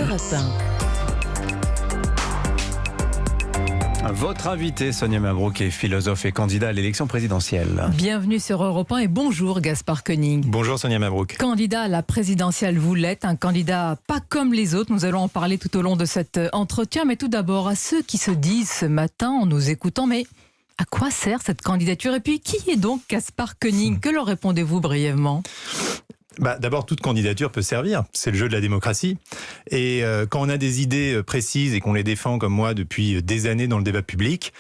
Europe 1. Votre invité, Sonia Mabrouk, est philosophe et candidat à l'élection présidentielle. Bienvenue sur Europe 1 et bonjour Gaspard Koenig. Bonjour Sonia Mabrouk. Candidat à la présidentielle, vous l'êtes, un candidat pas comme les autres. Nous allons en parler tout au long de cet entretien. Mais tout d'abord, à ceux qui se disent ce matin en nous écoutant, mais à quoi sert cette candidature? Et puis, qui est donc Gaspard Koenig? Que leur répondez-vous brièvement? D'abord, toute candidature peut servir. C'est le jeu de la démocratie. Et quand on a des idées précises et qu'on les défend comme moi depuis des années dans le débat public,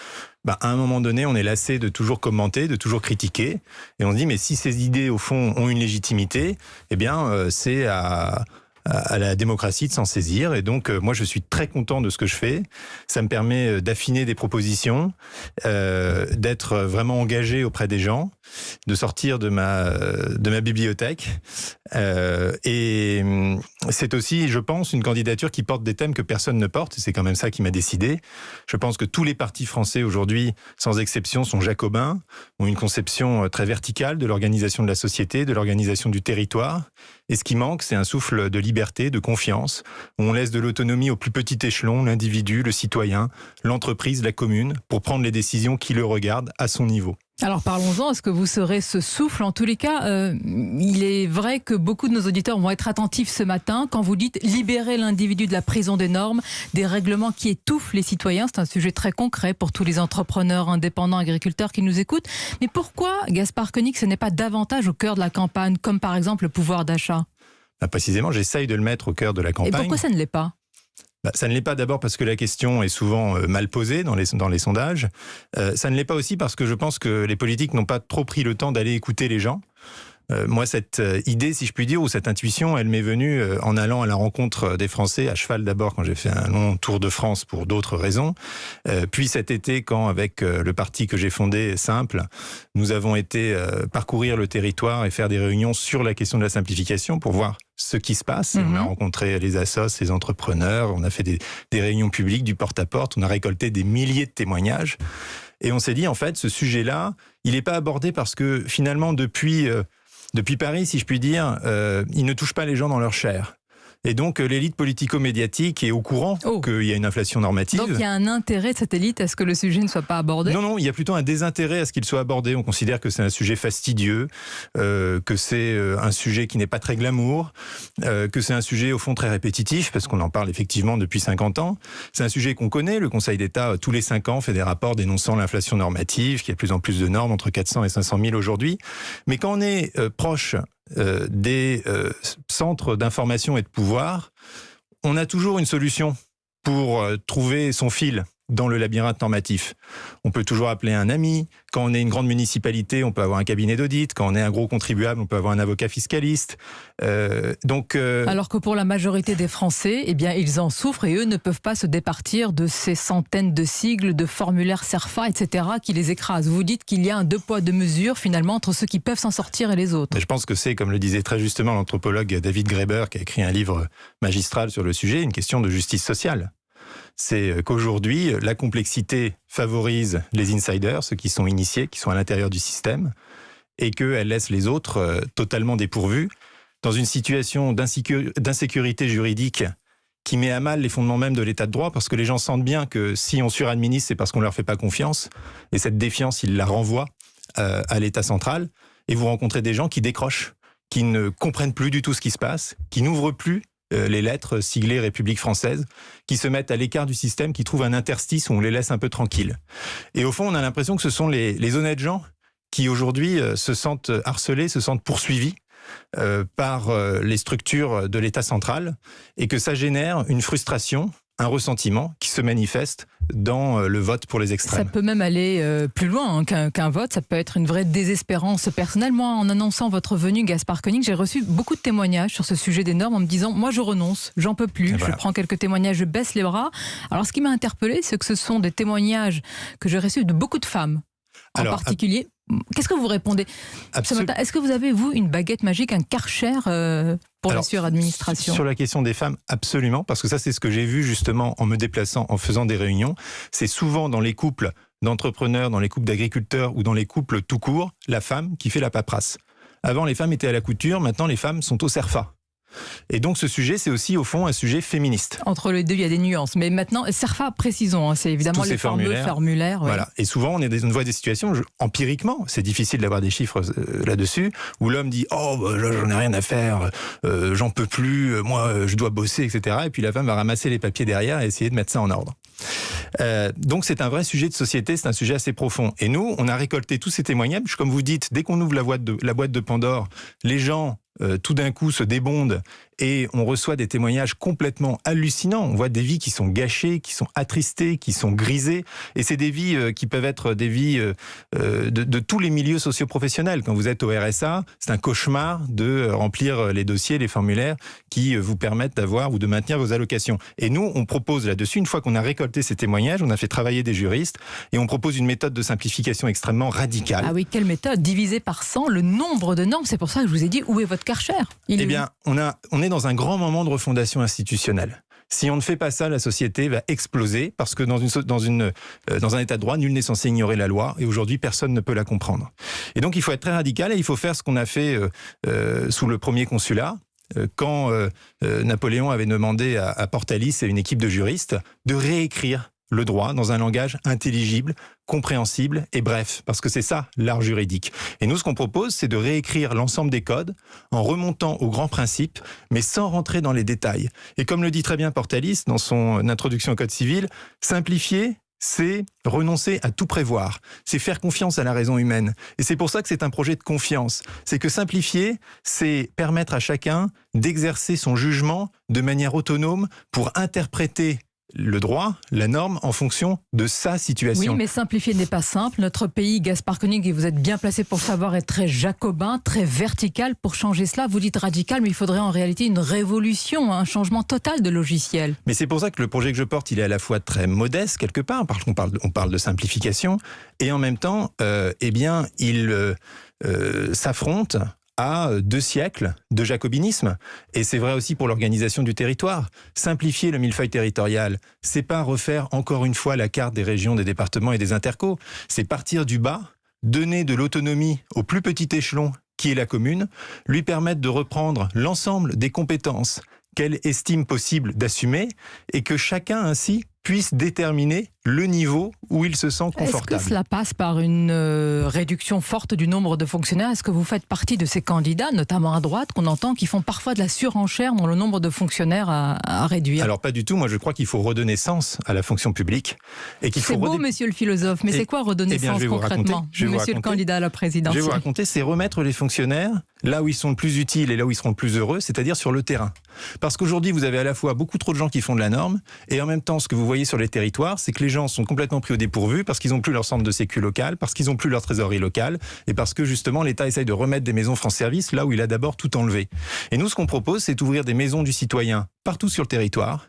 à un moment donné, on est lassé de toujours commenter, de toujours critiquer. Et on se dit, mais si ces idées, au fond, ont une légitimité, eh bien, c'est à la démocratie de s'en saisir. Et donc, moi, je suis très content de ce que je fais. Ça me permet d'affiner des propositions, d'être vraiment engagé auprès des gens, de sortir de ma bibliothèque. Et c'est aussi, je pense, une candidature qui porte des thèmes que personne ne porte. C'est quand même ça qui m'a décidé. Je pense que tous les partis français aujourd'hui, sans exception, sont jacobins, ont une conception très verticale de l'organisation de la société, de l'organisation du territoire. Et ce qui manque, c'est un souffle de liberté, de confiance, où on laisse de l'autonomie au plus petit échelon, l'individu, le citoyen, l'entreprise, la commune, pour prendre les décisions qui le regardent à son niveau. Alors parlons-en, est-ce que vous serez ce souffle? En tous les cas, il est vrai que beaucoup de nos auditeurs vont être attentifs ce matin quand vous dites libérer l'individu de la prison des normes, des règlements qui étouffent les citoyens. C'est un sujet très concret pour tous les entrepreneurs, indépendants, agriculteurs qui nous écoutent. Mais pourquoi, Gaspard Koenig, ce n'est pas davantage au cœur de la campagne, comme par exemple le pouvoir d'achat? Précisément, j'essaye de le mettre au cœur de la campagne. Et pourquoi ça ne l'est pas? Ça ne l'est pas d'abord parce que la question est souvent mal posée dans les sondages. Ça ne l'est pas aussi parce que je pense que les politiques n'ont pas trop pris le temps d'aller écouter les gens. Moi, cette idée, si je puis dire, ou cette intuition, elle m'est venue en allant à la rencontre des Français, à cheval d'abord quand j'ai fait un long tour de France pour d'autres raisons, puis cet été quand, avec le parti que j'ai fondé, Simple, nous avons été parcourir le territoire et faire des réunions sur la question de la simplification pour voir ce qui se passe. On a rencontré les assos, les entrepreneurs, on a fait des réunions publiques, du porte-à-porte, on a récolté des milliers de témoignages. Et on s'est dit, en fait, ce sujet-là, il n'est pas abordé parce que finalement, depuis Paris, si je puis dire, il ne touche pas les gens dans leur chair. Et donc, l'élite politico-médiatique est au courant qu'il y a une inflation normative. Donc, il y a un intérêt de cette élite à ce que le sujet ne soit pas abordé? Non, il y a plutôt un désintérêt à ce qu'il soit abordé. On considère que c'est un sujet fastidieux, que c'est un sujet qui n'est pas très glamour, que c'est un sujet, au fond, très répétitif, parce qu'on en parle effectivement depuis 50 ans. C'est un sujet qu'on connaît. Le Conseil d'État, tous les 5 ans, fait des rapports dénonçant l'inflation normative, qu'il y a de plus en plus de normes, entre 400 et 500 000 aujourd'hui. Mais quand on est proche des centres d'information et de pouvoir, on a toujours une solution pour trouver son fil dans le labyrinthe normatif. On peut toujours appeler un ami. Quand on est une grande municipalité, on peut avoir un cabinet d'audit. Quand on est un gros contribuable, on peut avoir un avocat fiscaliste. Alors que pour la majorité des Français, eh bien, ils en souffrent et eux ne peuvent pas se départir de ces centaines de sigles, de formulaires CERFA, etc. qui les écrasent. Vous dites qu'il y a un deux poids, deux mesures finalement entre ceux qui peuvent s'en sortir et les autres. Mais je pense que c'est, comme le disait très justement l'anthropologue David Graeber, qui a écrit un livre magistral sur le sujet, une question de justice sociale. C'est qu'aujourd'hui, la complexité favorise les insiders, ceux qui sont initiés, qui sont à l'intérieur du système, et qu'elle laisse les autres totalement dépourvus, dans une situation d'insécurité juridique qui met à mal les fondements même de l'état de droit, parce que les gens sentent bien que si on suradministre, c'est parce qu'on ne leur fait pas confiance, et cette défiance, ils la renvoient à l'état central, et vous rencontrez des gens qui décrochent, qui ne comprennent plus du tout ce qui se passe, qui n'ouvrent plus les lettres siglées République française, qui se mettent à l'écart du système, qui trouvent un interstice où on les laisse un peu tranquilles. Et au fond, on a l'impression que ce sont les honnêtes gens qui aujourd'hui se sentent harcelés, se sentent poursuivis par les structures de l'État central, et que ça génère une frustration, un ressentiment qui se manifeste dans le vote pour les extrêmes. Ça peut même aller plus loin qu'un vote, ça peut être une vraie désespérance personnelle. Moi, en annonçant votre venue, Gaspard Koenig, j'ai reçu beaucoup de témoignages sur ce sujet des normes en me disant « moi je renonce, j'en peux plus, voilà. Je prends quelques témoignages, je baisse les bras ». Alors ce qui m'a interpellée, c'est que ce sont des témoignages que j'ai reçus de beaucoup de femmes en particulier. Qu'est-ce que vous répondez ce matin? Est-ce que vous avez, vous, une baguette magique, un Karcher pour la suradministration? Sur la question des femmes, absolument, parce que ça, c'est ce que j'ai vu justement en me déplaçant, en faisant des réunions. C'est souvent dans les couples d'entrepreneurs, dans les couples d'agriculteurs ou dans les couples tout court, la femme qui fait la paperasse. Avant, les femmes étaient à la couture, maintenant les femmes sont au CERFA. Et donc ce sujet, c'est aussi au fond un sujet féministe. Entre les deux, il y a des nuances. Mais maintenant, CERFA, précisons, c'est évidemment les fameux formulaires. Ouais. Voilà. Et souvent, on voit des situations, empiriquement, c'est difficile d'avoir des chiffres là-dessus, où l'homme dit « Oh, bah, j'en ai rien à faire, j'en peux plus, moi, je dois bosser, etc. » Et puis la femme va ramasser les papiers derrière et essayer de mettre ça en ordre. Donc c'est un vrai sujet de société, c'est un sujet assez profond. Et nous, on a récolté tous ces témoignages. Comme vous dites, dès qu'on ouvre la boîte de Pandore, les gens tout d'un coup se débondent et on reçoit des témoignages complètement hallucinants. On voit des vies qui sont gâchées, qui sont attristées, qui sont grisées. Et c'est des vies qui peuvent être des vies de tous les milieux socio-professionnels. Quand vous êtes au RSA, c'est un cauchemar de remplir les dossiers, les formulaires qui vous permettent d'avoir ou de maintenir vos allocations. Et nous, on propose là-dessus, une fois qu'on a récolté ces témoignages, on a fait travailler des juristes et on propose une méthode de simplification extrêmement radicale. Ah oui, quelle méthode? Diviser par 100 le nombre de normes. C'est pour ça que je vous ai dit, où est votre Karcher? Eh bien, on est dans un grand moment de refondation institutionnelle. Si on ne fait pas ça, la société va exploser parce que dans un état de droit, nul n'est censé ignorer la loi et aujourd'hui, personne ne peut la comprendre. Et donc, il faut être très radical et il faut faire ce qu'on a fait sous le premier consulat. Quand Napoléon avait demandé à Portalis et une équipe de juristes de réécrire le droit dans un langage intelligible, compréhensible et bref, parce que c'est ça l'art juridique. Et nous, ce qu'on propose, c'est de réécrire l'ensemble des codes en remontant aux grands principes, mais sans rentrer dans les détails. Et comme le dit très bien Portalis dans son introduction au Code civil, simplifier, c'est renoncer à tout prévoir, c'est faire confiance à la raison humaine. Et c'est pour ça que c'est un projet de confiance. C'est que simplifier, c'est permettre à chacun d'exercer son jugement de manière autonome pour interpréter le droit, la norme, en fonction de sa situation. Oui, mais simplifier n'est pas simple. Notre pays, Gaspard Koenig, et vous êtes bien placé pour savoir, est très jacobin, très vertical. Pour changer cela, vous dites radical, mais il faudrait en réalité une révolution, un changement total de logiciel. Mais c'est pour ça que le projet que je porte, il est à la fois très modeste, quelque part, parce qu'on parle de simplification, et en même temps, il s'affronte à 2 siècles de jacobinisme. Et c'est vrai aussi pour l'organisation du territoire. Simplifier le millefeuille territorial, c'est pas refaire encore une fois la carte des régions, des départements et des intercos. C'est partir du bas, donner de l'autonomie au plus petit échelon qui est la commune, lui permettre de reprendre l'ensemble des compétences qu'elle estime possible d'assumer et que chacun ainsi puisse déterminer le niveau où il se sent confortable. Est-ce que cela passe par une réduction forte du nombre de fonctionnaires? Est-ce que vous faites partie de ces candidats, notamment à droite, qu'on entend, qui font parfois de la surenchère dans le nombre de fonctionnaires à réduire? Alors pas du tout, moi je crois qu'il faut redonner sens à la fonction publique. C'est beau, monsieur le philosophe, mais c'est quoi redonner sens concrètement, monsieur le candidat à la présidentielle? Je vais vous raconter, c'est remettre les fonctionnaires là où ils sont le plus utiles et là où ils seront le plus heureux, c'est-à-dire sur le terrain. Parce qu'aujourd'hui, vous avez à la fois beaucoup trop de gens qui font de la norme, et en même temps, ce que vous voyez sur les territoires, c'est que les gens sont complètement pris au dépourvu parce qu'ils n'ont plus leur centre de sécu local, parce qu'ils n'ont plus leur trésorerie locale, et parce que justement, l'État essaye de remettre des maisons France Service là où il a d'abord tout enlevé. Et nous, ce qu'on propose, c'est d'ouvrir des maisons du citoyen partout sur le territoire,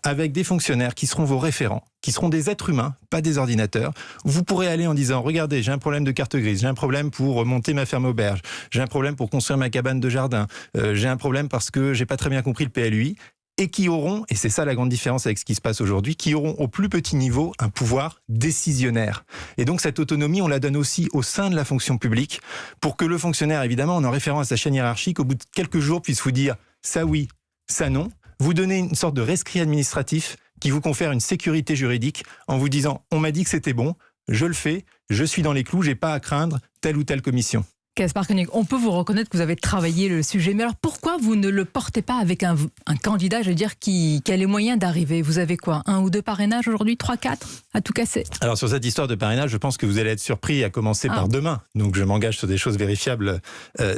avec des fonctionnaires qui seront vos référents, qui seront des êtres humains, pas des ordinateurs. Vous pourrez aller en disant, regardez, j'ai un problème de carte grise, j'ai un problème pour monter ma ferme auberge, j'ai un problème pour construire ma cabane de jardin, j'ai un problème parce que j'ai pas très bien compris le PLUI, et qui auront, et c'est ça la grande différence avec ce qui se passe aujourd'hui, qui auront au plus petit niveau un pouvoir décisionnaire. Et donc cette autonomie, on la donne aussi au sein de la fonction publique, pour que le fonctionnaire, évidemment, en référant à sa chaîne hiérarchique, au bout de quelques jours, puisse vous dire ça oui, ça non, vous donnez une sorte de rescrit administratif qui vous confère une sécurité juridique en vous disant « on m'a dit que c'était bon, je le fais, je suis dans les clous, j'ai pas à craindre telle ou telle commission ». Gaspard Koenig, on peut vous reconnaître que vous avez travaillé le sujet, mais alors pourquoi vous ne le portez pas avec un candidat, je veux dire, qui a les moyens d'arriver? Vous avez quoi, 1 ou 2 parrainages aujourd'hui, 3, 4 à tout casser? Alors sur cette histoire de parrainage, je pense que vous allez être surpris à commencer par demain. Donc je m'engage sur des choses vérifiables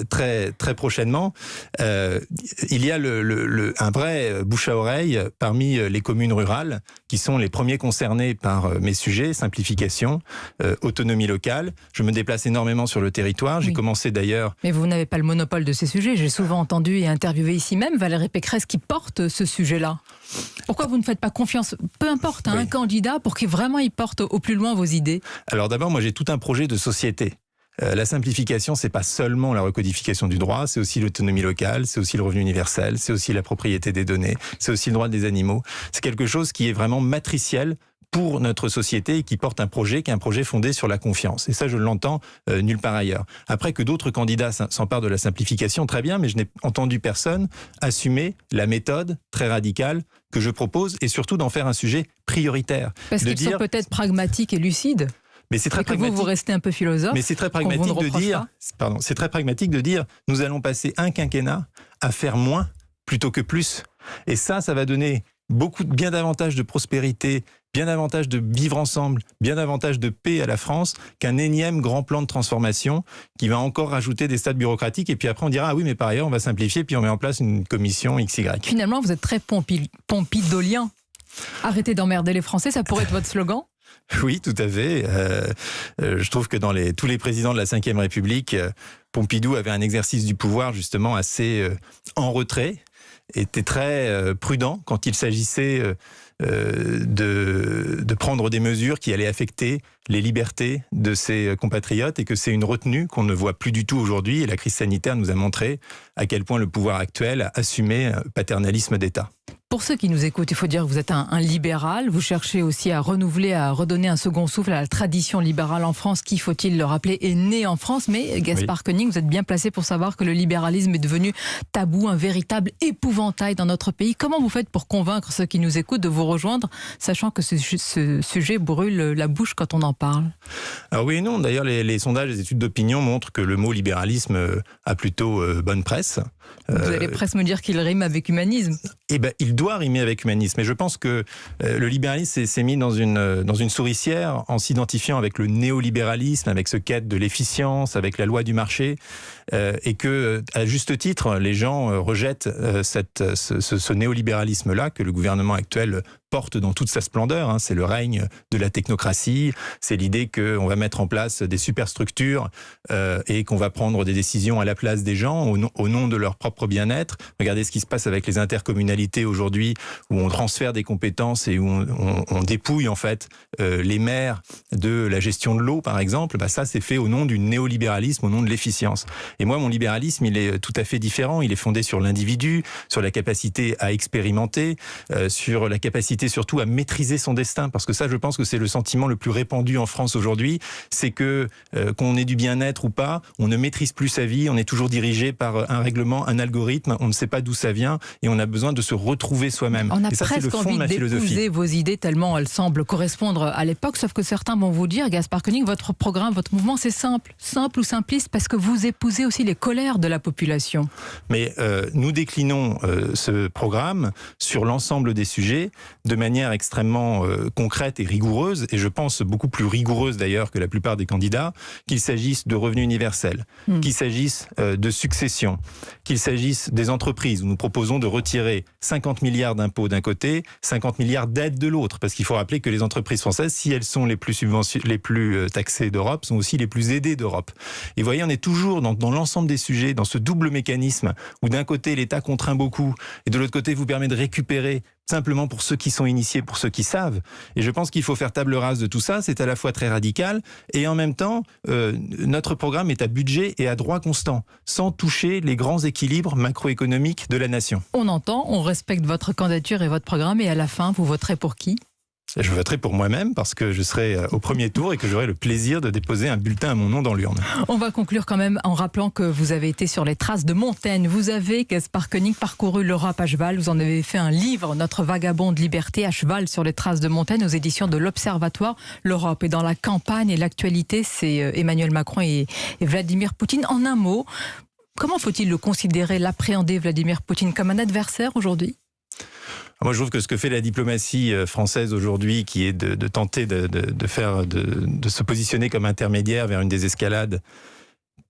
très, très prochainement. Il y a un vrai bouche à oreille parmi les communes rurales qui sont les premiers concernés par mes sujets, simplification, autonomie locale. Je me déplace énormément sur le territoire. J'ai commencé d'ailleurs... Mais vous n'avez pas le monopole de ces sujets. J'ai souvent entendu et interviewé ici même Valérie Pécresse qui porte ce sujet-là. Pourquoi vous ne faites pas confiance, peu importe, à un candidat pour qu'il vraiment il porte au plus loin vos idées? Alors d'abord, moi j'ai tout un projet de société. La simplification, c'est pas seulement la recodification du droit, c'est aussi l'autonomie locale, c'est aussi le revenu universel, c'est aussi la propriété des données, c'est aussi le droit des animaux. C'est quelque chose qui est vraiment matriciel pour notre société et qui porte un projet qui est un projet fondé sur la confiance. Et ça, je l'entends nulle part ailleurs. Après que d'autres candidats s'emparent de la simplification, très bien, mais je n'ai entendu personne assumer la méthode très radicale que je propose et surtout d'en faire un sujet prioritaire. Parce qu'ils sont peut-être pragmatiques et lucides. Mais c'est très pragmatique. Vous restez un peu philosophe. Mais c'est très pragmatique de dire, c'est très pragmatique de dire, nous allons passer un quinquennat à faire moins plutôt que plus. Et ça va donner bien davantage de prospérité, bien davantage de vivre ensemble, bien davantage de paix à la France qu'un énième grand plan de transformation qui va encore rajouter des stades bureaucratiques. Et puis après, on dira, ah oui, mais par ailleurs, on va simplifier, puis on met en place une commission XY. Finalement, vous êtes très pompidolien. Arrêtez d'emmerder les Français, ça pourrait être votre slogan? Oui, tout à fait. Je trouve que dans tous les présidents de la Ve République, Pompidou avait un exercice du pouvoir justement assez en retrait, était très prudent quand il s'agissait de prendre des mesures qui allaient affecter les libertés de ses compatriotes et que c'est une retenue qu'on ne voit plus du tout aujourd'hui. Et la crise sanitaire nous a montré à quel point le pouvoir actuel a assumé un paternalisme d'État. Pour ceux qui nous écoutent, il faut dire que vous êtes un libéral. Vous cherchez aussi à renouveler, à redonner un second souffle à la tradition libérale en France, qui, faut-il le rappeler, est née en France. Mais Gaspard Koenig, vous êtes bien placé pour savoir que le libéralisme est devenu tabou, un véritable épouvantail dans notre pays. Comment vous faites pour convaincre ceux qui nous écoutent de vous rejoindre, sachant que ce sujet brûle la bouche quand on en parle? Alors oui et non. D'ailleurs, les sondages, les études d'opinion montrent que le mot libéralisme a plutôt bonne presse. Vous allez presque me dire qu'il rime avec humanisme. Eh ben, il doit rimer avec humanisme. Et je pense que le libéralisme s'est mis dans une souricière en s'identifiant avec le néolibéralisme, avec ce quête de l'efficience, avec la loi du marché, et que, à juste titre, les gens rejettent ce néolibéralisme-là que le gouvernement actuel porte dans toute sa splendeur. C'est le règne de la technocratie, c'est l'idée qu'on va mettre en place des superstructures et qu'on va prendre des décisions à la place des gens au nom de leur propre bien-être. Regardez ce qui se passe avec les intercommunalités aujourd'hui, où on transfère des compétences et où on dépouille en fait les maires de la gestion de l'eau, par exemple. Ça, c'est fait au nom du néolibéralisme, au nom de l'efficience. Et moi, mon libéralisme, il est tout à fait différent. Il est fondé sur l'individu, sur la capacité à expérimenter, sur la capacité surtout à maîtriser son destin, parce que ça, je pense que c'est le sentiment le plus répandu en France aujourd'hui, c'est que qu'on ait du bien-être ou pas, on ne maîtrise plus sa vie, on est toujours dirigé par un règlement, un algorithme, on ne sait pas d'où ça vient et on a besoin de se retrouver soi-même. On a et ça, presque c'est le fond envie de ma philosophie. d'épouser vos idées tellement elles semblent correspondre à l'époque, sauf que certains vont vous dire, Gaspard Koenig, votre programme, votre mouvement, c'est simple ou simpliste, parce que vous épousez aussi les colères de la population. Mais nous déclinons ce programme sur l'ensemble des sujets de manière extrêmement concrète et rigoureuse, et je pense beaucoup plus rigoureuse d'ailleurs que la plupart des candidats, qu'il s'agisse de revenu universel, qu'il s'agisse de succession, qu'il s'agisse des entreprises, où nous proposons de retirer 50 milliards d'impôts d'un côté, 50 milliards d'aides de l'autre, parce qu'il faut rappeler que les entreprises françaises, si elles sont les plus taxées d'Europe, sont aussi les plus aidées d'Europe. Et vous voyez, on est toujours dans l'ensemble des sujets, dans ce double mécanisme, où d'un côté l'État contraint beaucoup, et de l'autre côté vous permet de récupérer simplement pour ceux qui sont initiés, pour ceux qui savent. Et je pense qu'il faut faire table rase de tout ça. C'est à la fois très radical et en même temps, notre programme est à budget et à droit constant, sans toucher les grands équilibres macroéconomiques de la nation. On entend, on respecte votre candidature et votre programme, et à la fin, vous voterez pour qui ? Je voterai pour moi-même parce que je serai au premier tour et que j'aurai le plaisir de déposer un bulletin à mon nom dans l'urne. On va conclure quand même en rappelant que vous avez été sur les traces de Montaigne. Vous avez, Gaspard Koenig, parcouru l'Europe à cheval. Vous en avez fait un livre, Notre vagabond de liberté, à cheval sur les traces de Montaigne, aux éditions de l'Observatoire. L'Europe est dans la campagne et l'actualité, c'est Emmanuel Macron et Vladimir Poutine. En un mot, comment faut-il le considérer, l'appréhender, Vladimir Poutine, comme un adversaire aujourd'hui ? Moi, je trouve que ce que fait la diplomatie française aujourd'hui, qui est de tenter de se positionner comme intermédiaire vers une désescalade,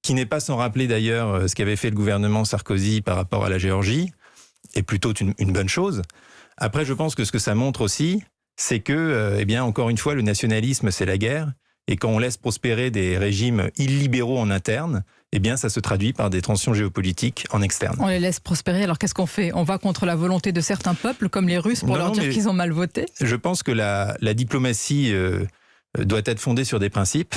qui n'est pas sans rappeler d'ailleurs ce qu'avait fait le gouvernement Sarkozy par rapport à la Géorgie, est plutôt une bonne chose. Après, je pense que ce que ça montre aussi, c'est que, eh bien, encore une fois, le nationalisme, c'est la guerre. Et quand on laisse prospérer des régimes illibéraux en interne, eh bien, ça se traduit par des tensions géopolitiques en externe. On les laisse prospérer, alors qu'est-ce qu'on fait ? On va contre la volonté de certains peuples, comme les Russes, pour leur dire qu'ils ont mal voté ? Je pense que la diplomatie doit être fondée sur des principes.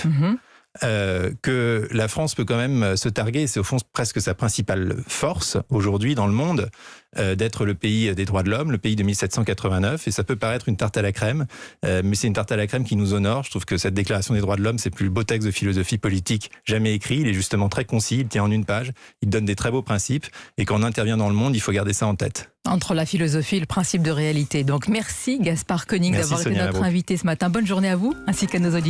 que la France peut quand même se targuer, c'est au fond presque sa principale force aujourd'hui dans le monde, d'être le pays des droits de l'homme, le pays de 1789, et ça peut paraître une tarte à la crème, mais c'est une tarte à la crème qui nous honore. Je trouve que cette déclaration des droits de l'homme, c'est le plus beau texte de philosophie politique jamais écrit. Il est justement très concis, il tient en une page, il donne des très beaux principes, et quand on intervient dans le monde, il faut garder ça en tête. Entre la philosophie et le principe de réalité. Donc merci Gaspard Koenig d'avoir été notre invité ce matin. Bonne journée à vous, ainsi qu'à nos auditeurs.